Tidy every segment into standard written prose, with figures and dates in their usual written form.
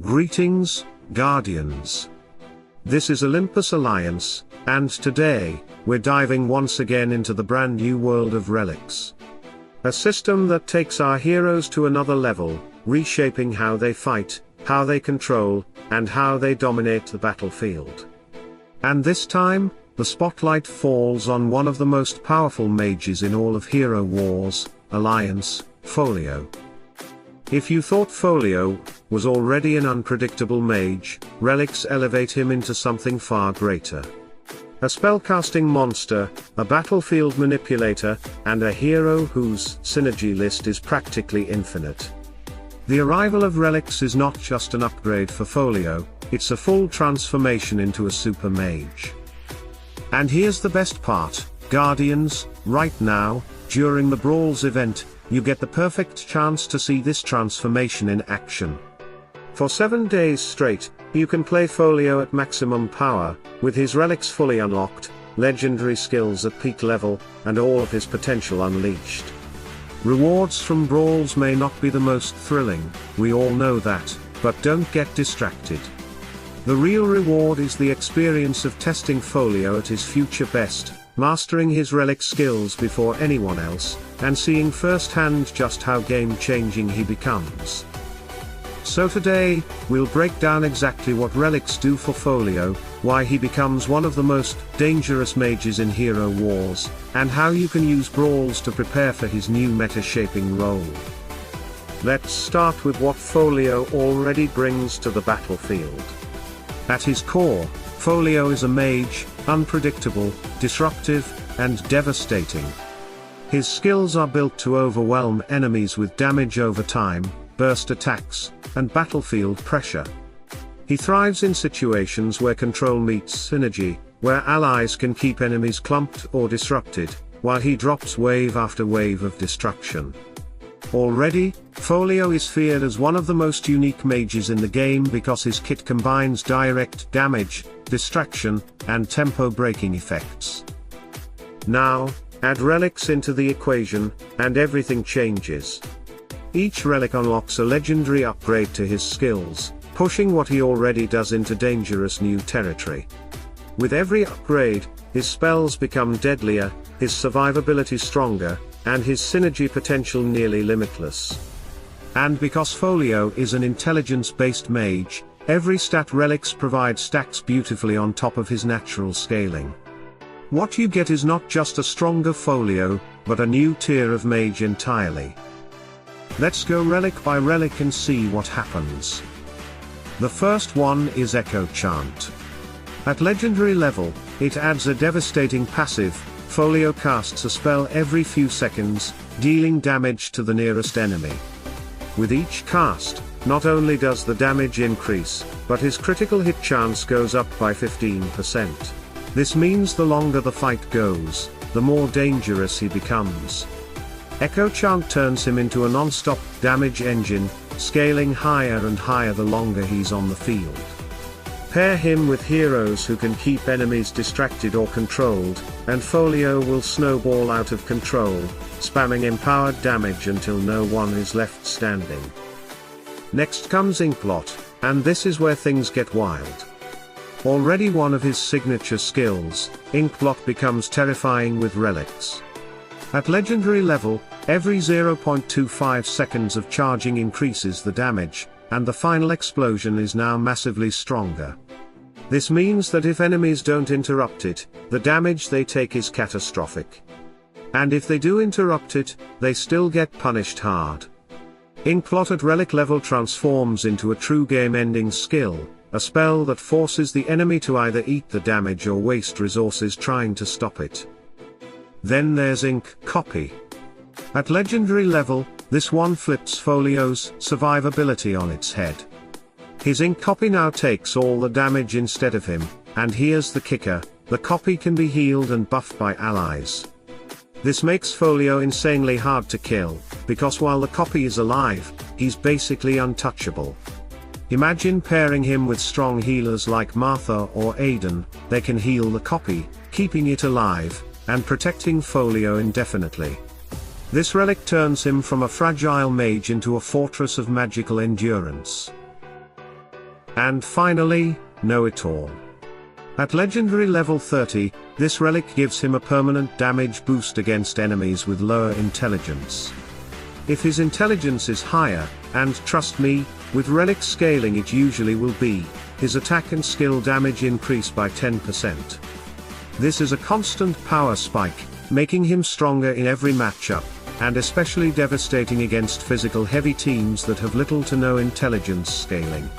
Greetings, Guardians. This is Olympus Alliance, and today, we're diving once again into the brand new world of Relics. A system that takes our heroes to another level, reshaping how they fight, how they control, and how they dominate the battlefield. And this time, the spotlight falls on one of the most powerful mages in all of Hero Wars, Alliance, Folio. If you thought Folio was already an unpredictable mage, Relics elevate him into something far greater. A spellcasting monster, a battlefield manipulator, and a hero whose synergy list is practically infinite. The arrival of Relics is not just an upgrade for Folio, it's a full transformation into a super mage. And here's the best part, Guardians, right now, during the Brawls event, you get the perfect chance to see this transformation in action. For 7 days straight, you can play Folio at maximum power, with his relics fully unlocked, legendary skills at peak level, and all of his potential unleashed. Rewards from Brawls may not be the most thrilling, we all know that, but don't get distracted. The real reward is the experience of testing Folio at his future best, mastering his relic skills before anyone else, and seeing firsthand just how game-changing he becomes. So today, we'll break down exactly what relics do for Folio, why he becomes one of the most dangerous mages in Hero Wars, and how you can use Brawls to prepare for his new meta-shaping role. Let's start with what Folio already brings to the battlefield. At his core, Folio is a mage, unpredictable, disruptive, and devastating. His skills are built to overwhelm enemies with damage over time, burst attacks, and battlefield pressure. He thrives in situations where control meets synergy, where allies can keep enemies clumped or disrupted, while he drops wave after wave of destruction. Already, Folio is feared as one of the most unique mages in the game because his kit combines direct damage, distraction, and tempo-breaking effects. Now, add relics into the equation, and everything changes. Each relic unlocks a legendary upgrade to his skills, pushing what he already does into dangerous new territory. With every upgrade, his spells become deadlier, his survivability stronger, and his synergy potential nearly limitless. And because Folio is an intelligence-based mage, every stat Relics provides stacks beautifully on top of his natural scaling. What you get is not just a stronger Folio, but a new tier of mage entirely. Let's go relic by relic and see what happens. The first one is Echo Chant. At legendary level, it adds a devastating passive. Folio casts a spell every few seconds, dealing damage to the nearest enemy. With each cast, not only does the damage increase, but his critical hit chance goes up by 15%. This means the longer the fight goes, the more dangerous he becomes. Echo Chant turns him into a non-stop damage engine, scaling higher and higher the longer he's on the field. Pair him with heroes who can keep enemies distracted or controlled, and Folio will snowball out of control, spamming empowered damage until no one is left standing. Next comes Inkblot, and this is where things get wild. Already one of his signature skills, Inkblot becomes terrifying with relics. At legendary level, every 0.25 seconds of charging increases the damage, and the final explosion is now massively stronger. This means that if enemies don't interrupt it, the damage they take is catastrophic. And if they do interrupt it, they still get punished hard. Inkblot at relic level transforms into a true game-ending skill, a spell that forces the enemy to either eat the damage or waste resources trying to stop it. Then there's Ink Copy. At legendary level, this one flips Folio's survivability on its head. His Ink Copy now takes all the damage instead of him, and here's the kicker, the copy can be healed and buffed by allies. This makes Folio insanely hard to kill, because while the copy is alive, he's basically untouchable. Imagine pairing him with strong healers like Martha or Aidan, they can heal the copy, keeping it alive, and protecting Folio indefinitely. This relic turns him from a fragile mage into a fortress of magical endurance. And finally, know-it-all. At legendary level 30, this relic gives him a permanent damage boost against enemies with lower intelligence. If his intelligence is higher, and trust me, with relic scaling it usually will be, his attack and skill damage increase by 10%. This is a constant power spike, making him stronger in every matchup, and especially devastating against physical heavy teams that have little to no intelligence scaling.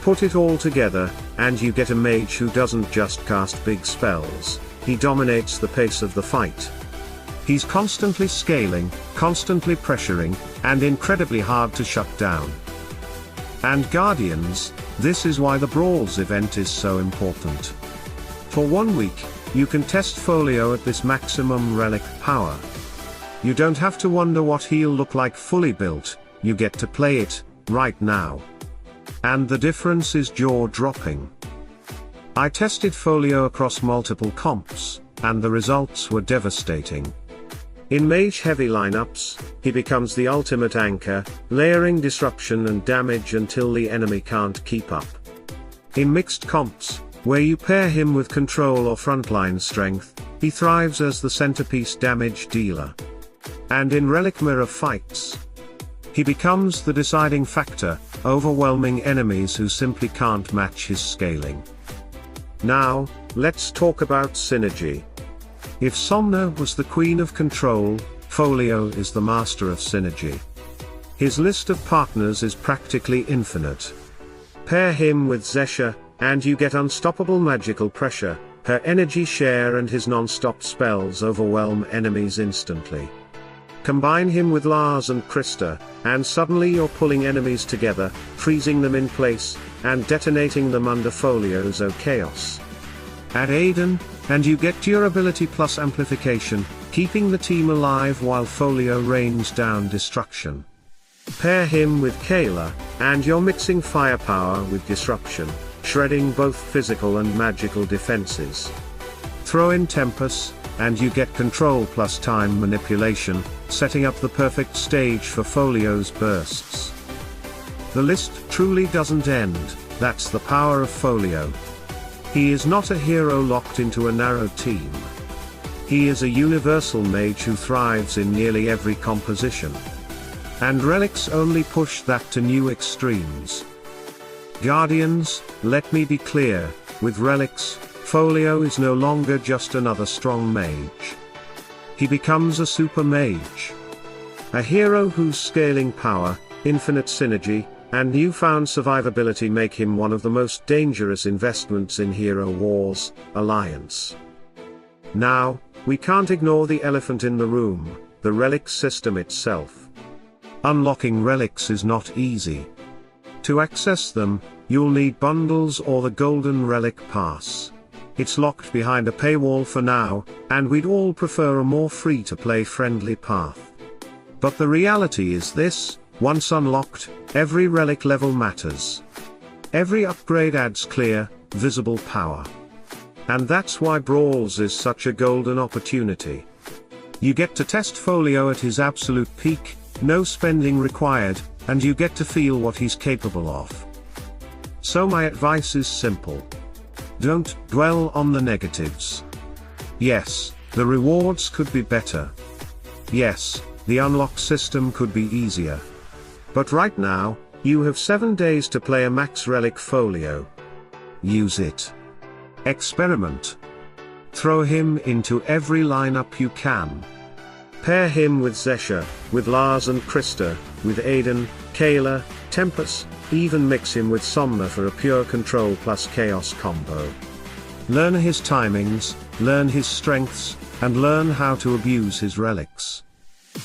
Put it all together, and you get a mage who doesn't just cast big spells, he dominates the pace of the fight. He's constantly scaling, constantly pressuring, and incredibly hard to shut down. And Guardians, this is why the Brawls event is so important. For 1 week, you can test Folio at this maximum relic power. You don't have to wonder what he'll look like fully built, you get to play it, right now. And the difference is jaw-dropping. I tested Folio across multiple comps, and the results were devastating. In mage-heavy lineups, he becomes the ultimate anchor, layering disruption and damage until the enemy can't keep up. In mixed comps, where you pair him with control or frontline strength, he thrives as the centerpiece damage dealer. And in relic mirror fights, he becomes the deciding factor, overwhelming enemies who simply can't match his scaling. Now, let's talk about synergy. If Somna was the queen of control, Folio is the master of synergy. His list of partners is practically infinite. Pair him with Xe'Sha, and you get unstoppable magical pressure, her energy share and his non-stop spells overwhelm enemies instantly. Combine him with Lars and Krista, and suddenly you're pulling enemies together, freezing them in place, and detonating them under Folio's chaos. Add Aidan, and you get durability plus amplification, keeping the team alive while Folio rains down destruction. Pair him with Kayla, and you're mixing firepower with disruption, shredding both physical and magical defenses. Throw in Tempus, and you get control plus time manipulation, setting up the perfect stage for Folio's bursts. The list truly doesn't end, that's the power of Folio. He is not a hero locked into a narrow team. He is a universal mage who thrives in nearly every composition. And relics only push that to new extremes. Guardians, let me be clear, with relics, Folio is no longer just another strong mage. He becomes a super mage. A hero whose scaling power, infinite synergy, and newfound survivability make him one of the most dangerous investments in Hero Wars, Alliance. Now, we can't ignore the elephant in the room, the relic system itself. Unlocking relics is not easy. To access them, you'll need bundles or the Golden Relic Pass. It's locked behind a paywall for now, and we'd all prefer a more free-to-play friendly path. But the reality is this: once unlocked, every relic level matters. Every upgrade adds clear, visible power. And that's why Brawls is such a golden opportunity. You get to test Folio at his absolute peak, no spending required, and you get to feel what he's capable of. So my advice is simple. Don't dwell on the negatives. Yes, the rewards could be better. Yes, the unlock system could be easier. But right now, you have 7 days to play a max relic Folio. Use it. Experiment. Throw him into every lineup you can. Pair him with Xe'Sha, with Lars and Krista, with Aidan, Kayla, Tempus, even mix him with Somna for a pure control plus chaos combo. Learn his timings, learn his strengths, and learn how to abuse his relics.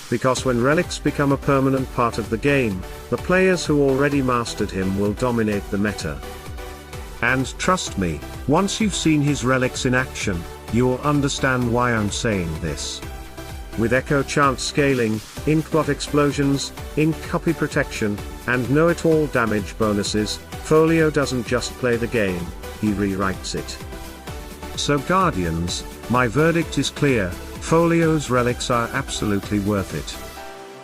Because when relics become a permanent part of the game, the players who already mastered him will dominate the meta. And trust me, once you've seen his relics in action, you'll understand why I'm saying this. With Echo Chant scaling, Inkblot explosions, ink copy protection, and know-it-all damage bonuses, Folio doesn't just play the game, he rewrites it. So Guardians, my verdict is clear: Folio's relics are absolutely worth it.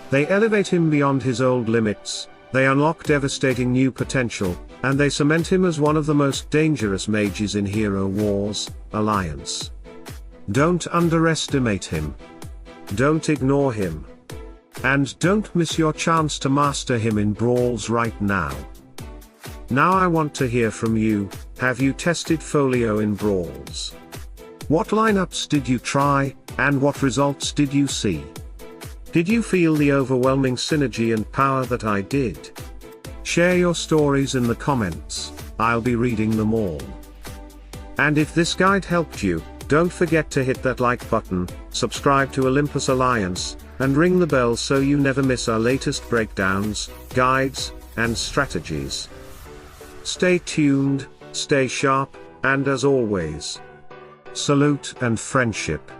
They elevate him beyond his old limits, they unlock devastating new potential, and they cement him as one of the most dangerous mages in Hero Wars, Alliance. Don't underestimate him. Don't ignore him. And don't miss your chance to master him in Brawls right now. Now I want to hear from you. Have you tested Folio in Brawls? What lineups did you try, and what results did you see? Did you feel the overwhelming synergy and power that I did? Share your stories in the comments, I'll be reading them all. And if this guide helped you, don't forget to hit that like button, subscribe to Olympus Alliance, and ring the bell so you never miss our latest breakdowns, guides, and strategies. Stay tuned, stay sharp, and as always, salute and friendship.